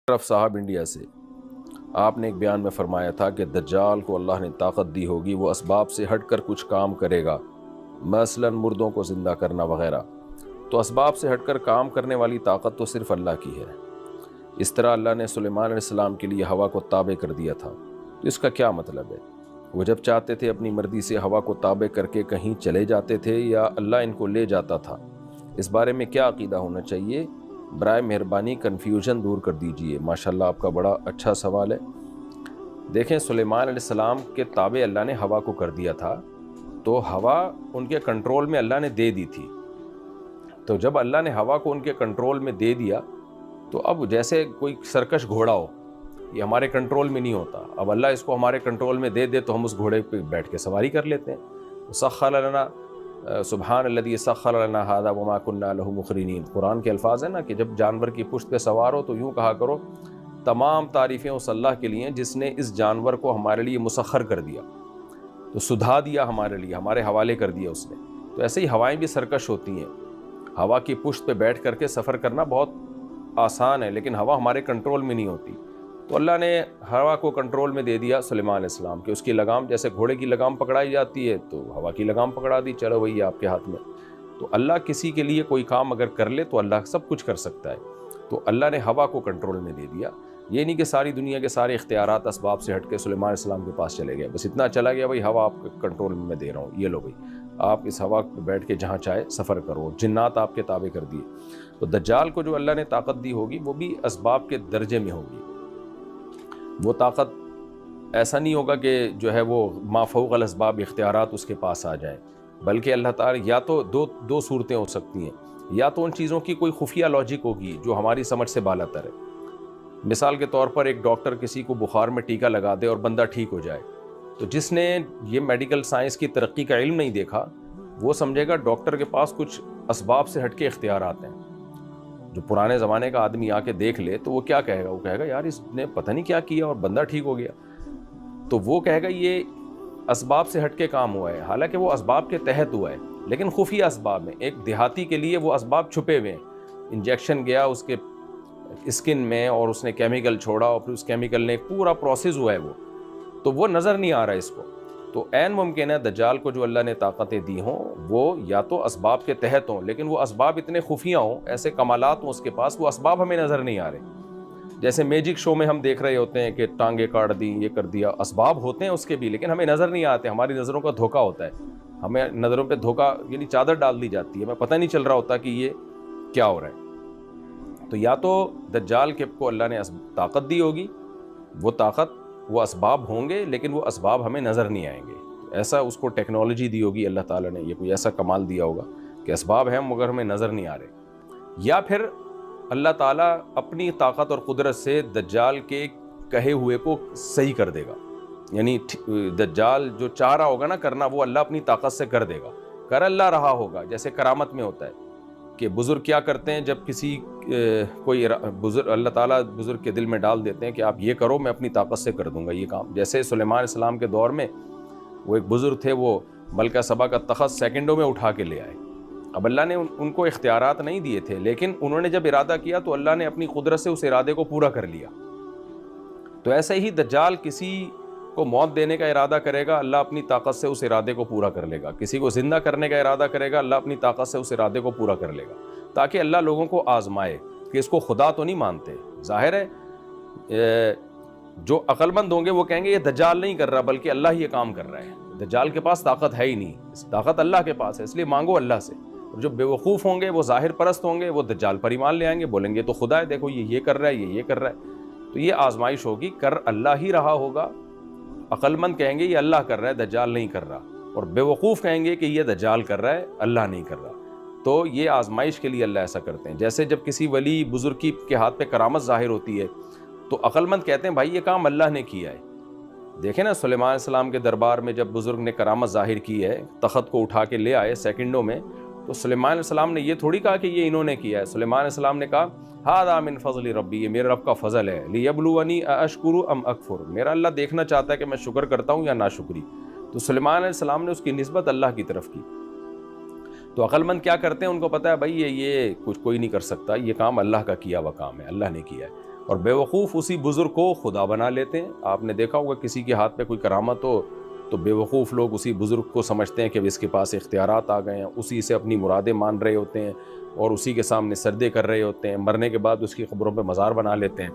اشرف صاحب انڈیا سے، آپ نے ایک بیان میں فرمایا تھا کہ دجال کو اللہ نے طاقت دی ہوگی، وہ اسباب سے ہٹ کر کچھ کام کرے گا، مثلا مردوں کو زندہ کرنا وغیرہ۔ تو اسباب سے ہٹ کر کام کرنے والی طاقت تو صرف اللہ کی ہے۔ اس طرح اللہ نے سلیمان علیہ السلام کے لیے ہوا کو تابع کر دیا تھا، تو اس کا کیا مطلب ہے؟ وہ جب چاہتے تھے اپنی مرضی سے ہوا کو تابع کر کے کہیں چلے جاتے تھے یا اللہ ان کو لے جاتا تھا؟ اس بارے میں کیا عقیدہ ہونا چاہیے؟ برائے مہربانی کنفیوژن دور کر دیجئے۔ ماشاءاللہ آپ کا بڑا اچھا سوال ہے۔ دیکھیں، سلیمان علیہ السلام کے تابع اللہ نے ہوا کو کر دیا تھا، تو ہوا ان کے کنٹرول میں اللہ نے دے دی تھی۔ تو جب اللہ نے ہوا کو ان کے کنٹرول میں دے دیا تو اب جیسے کوئی سرکش گھوڑا ہو، یہ ہمارے کنٹرول میں نہیں ہوتا، اب اللہ اس کو ہمارے کنٹرول میں دے دے تو ہم اس گھوڑے پہ بیٹھ کے سواری کر لیتے ہیں۔ سخر لنا سبحان الذی سخر لنا ھذا وما كنا له مقرنین، قرآن کے الفاظ ہیں نا کہ جب جانور کی پشت پہ سوار ہو تو یوں کہا کرو تمام تعریفیں اس اللہ کے لیے جس نے اس جانور کو ہمارے لیے مسخر کر دیا، تو سدھا دیا ہمارے لیے، ہمارے حوالے کر دیا اس نے۔ تو ایسے ہی ہوائیں بھی سرکش ہوتی ہیں، ہوا کی پشت پہ بیٹھ کر کے سفر کرنا بہت آسان ہے، لیکن ہوا ہمارے کنٹرول میں نہیں ہوتی۔ تو اللہ نے ہوا کو کنٹرول میں دے دیا سلیمان علیہ السلام کہ اس کی لگام جیسے گھوڑے کی لگام پکڑائی جاتی ہے تو ہوا کی لگام پکڑا دی، چلو وہی آپ کے ہاتھ میں۔ تو اللہ کسی کے لیے کوئی کام اگر کر لے تو اللہ سب کچھ کر سکتا ہے۔ تو اللہ نے ہوا کو کنٹرول میں دے دیا، یہ نہیں کہ ساری دنیا کے سارے اختیارات اسباب سے ہٹ کے سلیمان علیہ السلام کے پاس چلے گئے، بس اتنا چلا گیا بھائی ہوا آپ کے کنٹرول میں دے رہا ہوں، یہ لو بھائی آپ اس ہوا پہ بیٹھ کے جہاں چاہے سفر کرو، جنات آپ کے تابع کر دیے۔ تو دجال کو جو اللہ نے طاقت دی ہوگی وہ بھی اسباب کے درجے میں ہوگی۔ وہ طاقت ایسا نہیں ہوگا کہ جو ہے وہ ما فوق الاسباب اختیارات اس کے پاس آ جائیں، بلکہ اللہ تعالیٰ یا تو دو صورتیں ہو سکتی ہیں، یا تو ان چیزوں کی کوئی خفیہ لاجک ہوگی جو ہماری سمجھ سے بالا تر ہے۔ مثال کے طور پر ایک ڈاکٹر کسی کو بخار میں ٹیکہ لگا دے اور بندہ ٹھیک ہو جائے، تو جس نے یہ میڈیکل سائنس کی ترقی کا علم نہیں دیکھا وہ سمجھے گا ڈاکٹر کے پاس کچھ اسباب سے ہٹ کے اختیارات ہیں۔ جو پرانے زمانے کا آدمی آ کے دیکھ لے تو وہ کیا کہے گا؟ وہ کہے گا یار اس نے پتہ نہیں کیا کیا اور بندہ ٹھیک ہو گیا۔ تو وہ کہے گا یہ اسباب سے ہٹ کے کام ہوا ہے، حالانکہ وہ اسباب کے تحت ہوا ہے لیکن خفیہ اسباب میں۔ ایک دیہاتی کے لیے وہ اسباب چھپے ہوئے ہیں، انجیکشن گیا اس کے اسکن میں اور اس نے کیمیکل چھوڑا اور پھر اس کیمیکل نے ایک پورا پروسیس ہوا ہے تو وہ نظر نہیں آ رہا ہے اس کو۔ تو عین ممکن ہے دجال کو جو اللہ نے طاقتیں دی ہوں وہ یا تو اسباب کے تحت ہوں، لیکن وہ اسباب اتنے خفیہ ہوں، ایسے کمالات ہوں اس کے پاس، وہ اسباب ہمیں نظر نہیں آ رہے۔ جیسے میجک شو میں ہم دیکھ رہے ہوتے ہیں کہ ٹانگیں کاٹ دی، یہ کر دیا، اسباب ہوتے ہیں اس کے بھی لیکن ہمیں نظر نہیں آتے، ہماری نظروں کا دھوکہ ہوتا ہے، ہمیں نظروں پہ دھوکہ یعنی چادر ڈال دی جاتی ہے، ہمیں پتہ نہیں چل رہا ہوتا کہ یہ کیا ہو رہا ہے۔ تو یا تو دجال کے کو اللہ نے طاقت دی ہوگی، وہ طاقت وہ اسباب ہوں گے لیکن وہ اسباب ہمیں نظر نہیں آئیں گے، ایسا اس کو ٹیکنالوجی دی ہوگی اللہ تعالیٰ نے، یہ کوئی ایسا کمال دیا ہوگا کہ اسباب ہیں مگر ہمیں نظر نہیں آ رہے۔ یا پھر اللہ تعالیٰ اپنی طاقت اور قدرت سے دجال کے کہے ہوئے کو صحیح کر دے گا، یعنی دجال جو چاہ رہا ہوگا نا کرنا وہ اللہ اپنی طاقت سے کر دے گا، کر اللہ رہا ہوگا۔ جیسے کرامت میں ہوتا ہے کہ بزرگ کیا کرتے ہیں، جب کسی کوئی بزرگ اللہ تعالیٰ بزرگ کے دل میں ڈال دیتے ہیں کہ آپ یہ کرو میں اپنی طاقت سے کر دوں گا یہ کام۔ جیسے سلیمان علیہ السلام کے دور میں وہ ایک بزرگ تھے، وہ ملکہ سبا کا تخت سیکنڈوں میں اٹھا کے لے آئے۔ اب اللہ نے ان کو اختیارات نہیں دیے تھے لیکن انہوں نے جب ارادہ کیا تو اللہ نے اپنی قدرت سے اس ارادے کو پورا کر لیا۔ تو ایسے ہی دجال کسی کو موت دینے کا ارادہ کرے گا، اللہ اپنی طاقت سے اس ارادے کو پورا کر لے گا۔ کسی کو زندہ کرنے کا ارادہ کرے گا، اللہ اپنی طاقت سے اس ارادے کو پورا کر لے گا، تاکہ اللہ لوگوں کو آزمائے کہ اس کو خدا تو نہیں مانتے۔ ظاہر ہے جو عقل مند ہوں گے وہ کہیں گے یہ دجال نہیں کر رہا بلکہ اللہ یہ کام کر رہا ہے، دجال کے پاس طاقت ہے ہی نہیں، طاقت اللہ کے پاس ہے اس لیے مانگو اللہ سے۔ اور جو بے وقوف ہوں گے وہ ظاہر پرست ہوں گے، وہ دجال پر ایمان لے آئیں گے، بولیں گے تو خدا ہے، دیکھو یہ کر رہا ہے، یہ کر رہا ہے۔ تو یہ آزمائش ہوگی، کر اللہ ہی رہا ہوگا، عقل مند کہیں گے یہ اللہ کر رہا ہے دجال نہیں کر رہا، اور بے وقوف کہیں گے کہ یہ دجال کر رہا ہے اللہ نہیں کر رہا۔ تو یہ آزمائش کے لیے اللہ ایسا کرتے ہیں۔ جیسے جب کسی ولی بزرگ کے ہاتھ پہ کرامت ظاہر ہوتی ہے تو عقل مند کہتے ہیں بھائی یہ کام اللہ نے کیا ہے۔ دیکھیں نا سلیمان علیہ السلام کے دربار میں جب بزرگ نے کرامت ظاہر کی ہے، تخت کو اٹھا کے لے آئے سیکنڈوں میں، تو سلیمان علیہ السلام نے یہ تھوڑی کہا کہ یہ انہوں نے کیا ہے۔ سلیمان علیہ السلام نے کہا ھذا من فضل ربی، یہ میرے رب کا فضل ہے، لیبلونی ااشکر ام اکفر، میرا اللہ دیکھنا چاہتا ہے کہ میں شکر کرتا ہوں یا ناشکری۔ تو سلیمان علیہ السلام نے اس کی نسبت اللہ کی طرف کی۔ تو عقل مند کیا کرتے ہیں، ان کو پتہ ہے بھائی یہ کچھ کوئی نہیں کر سکتا، یہ کام اللہ کا کیا ہوا کام ہے، اللہ نے کیا ہے۔ اور بیوقوف اسی بزرگ کو خدا بنا لیتے ہیں۔ آپ نے دیکھا ہوگا کسی کے ہاتھ پہ کوئی کرامت ہو تو بیوقوف لوگ اسی بزرگ کو سمجھتے ہیں کہ اس کے پاس اختیارات آ گئے ہیں، اسی سے اپنی مرادیں مان رہے ہوتے ہیں اور اسی کے سامنے سجدے کر رہے ہوتے ہیں، مرنے کے بعد اس کی قبروں پہ مزار بنا لیتے ہیں۔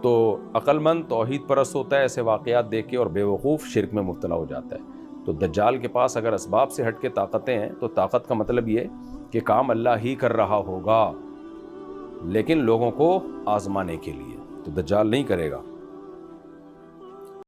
تو عقل مند توحید پرست ہوتا ہے ایسے واقعات دیکھ کے، اور بیوقوف شرک میں مبتلا ہو جاتا ہے۔ تو دجال کے پاس اگر اسباب سے ہٹ کے طاقتیں ہیں تو طاقت کا مطلب یہ کہ کام اللہ ہی کر رہا ہوگا، لیکن لوگوں کو آزمانے کے لیے، تو دجال نہیں کرے گا۔